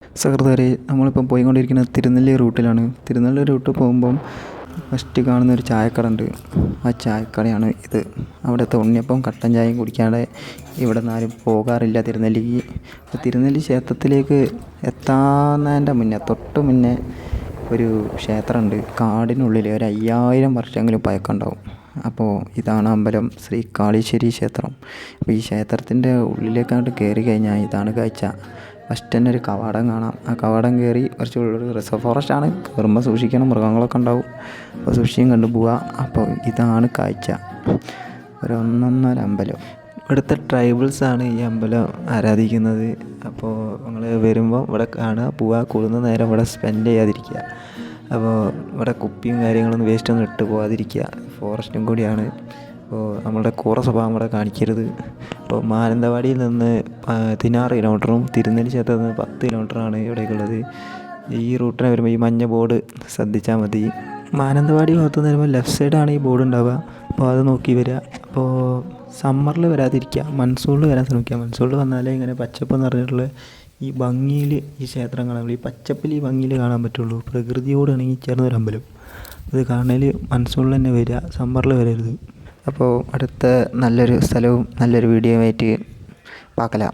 സഹൃദയരെ, നമ്മളിപ്പം പോയിക്കൊണ്ടിരിക്കുന്നത് തിരുനെല്ലി റൂട്ടിലാണ്. തിരുനെല്ലി റൂട്ട് പോകുമ്പം ഫസ്റ്റ് കാണുന്ന ഒരു ചായക്കട ഉണ്ട്. ആ ചായക്കടയാണ് ഇത്. അവിടുത്തെ ഉണ്ണിയപ്പം കട്ടൻ ചായയും കുടിക്കാതെ ഇവിടെ നിന്ന് ആരും പോകാറില്ല തിരുനെല്ലിക്ക്. തിരുനെല്ലി ക്ഷേത്രത്തിലേക്ക് എത്താന്നതിൻ്റെ മുന്നേ, തൊട്ട് മുന്നേ ഒരു ക്ഷേത്രമുണ്ട്. കാടിനുള്ളിൽ ഒരു 5000 വർഷമെങ്കിലും പഴക്കമുണ്ടാവും. അപ്പോൾ ഇതാണ് അമ്പലം, ശ്രീ കാളീശ്വരി ക്ഷേത്രം. അപ്പോൾ ഈ ക്ഷേത്രത്തിൻ്റെ ഉള്ളിലേക്കാണ്ട് കയറി കഴിഞ്ഞാൽ ഇതാണ് കാഴ്ച. ഫസ്റ്റ് തന്നെ ഒരു കവാടം കാണാം. ആ കവാടം കയറി കുറച്ച് ഉള്ളൊരു റിസർവ് ഫോറസ്റ്റ് ആണ്. കയറുമ്പോൾ സൂക്ഷിക്കണം, മൃഗങ്ങളൊക്കെ ഉണ്ടാവും. അപ്പോൾ സൂക്ഷിച്ചും കണ്ടു പോവുക. അപ്പോൾ ഇതാണ് കാഴ്ച. ഒരു ഒന്നൊന്നര അമ്പലം. ഇവിടുത്തെ ട്രൈബിൾസാണ് ഈ അമ്പലം ആരാധിക്കുന്നത്. അപ്പോൾ നിങ്ങൾ വരുമ്പോൾ ഇവിടെ കാണുക, പോവുക, കൂടുന്ന നേരം ഇവിടെ സ്പെൻഡ് ചെയ്യാതിരിക്കുക. അപ്പോൾ ഇവിടെ കുപ്പിയും കാര്യങ്ങളൊന്നും വേസ്റ്റൊന്നും ഇട്ട് പോകാതിരിക്കുക. ഫോറസ്റ്റും കൂടിയാണ്. അപ്പോൾ നമ്മളുടെ കൂറ സ്വഭാവം ഇവിടെ കാണിക്കരുത്. അപ്പോൾ മാനന്തവാടിയിൽ നിന്ന് 16 കിലോമീറ്ററും തിരുനെല്ലി ക്ഷേത്രത്തിൽ നിന്ന് 10 കിലോമീറ്ററാണ് ഇവിടേക്കുള്ളത്. ഈ റൂട്ടിന് വരുമ്പോൾ ഈ മഞ്ഞ ബോർഡ് ശ്രദ്ധിച്ചാൽ മതി. മാനന്തവാടി ഭാഗത്ത് നിന്ന് വരുമ്പോൾ ലെഫ്റ്റ് സൈഡാണ് ഈ ബോർഡ് ഉണ്ടാവുക. അപ്പോൾ അത് നോക്കി വരിക. അപ്പോൾ സമ്മറിൽ വരാതിരിക്കുക, മൺസൂണിൽ വരാൻ ശ്രമിക്കുക. മൺസൂണിൽ വന്നാലേ ഇങ്ങനെ പച്ചപ്പ് നിറഞ്ഞിട്ടുള്ള ഈ ഭംഗിയിൽ ഈ ക്ഷേത്രം കാണാൻ, ഈ പച്ചപ്പിൽ ഈ ഭംഗിയിൽ കാണാൻ പറ്റുള്ളൂ. പ്രകൃതിയോട് ഇണങ്ങി ചേർന്ന ഒരു അമ്പലം. ഇത് കാണൽ മൺസൂണിൽ തന്നെ വരിക, സമ്മറിൽ വരരുത്. അപ്പോൾ അടുത്ത നല്ലൊരു സ്ഥലവും നല്ലൊരു വീഡിയോ ആയിട്ട് പാക്കലാം.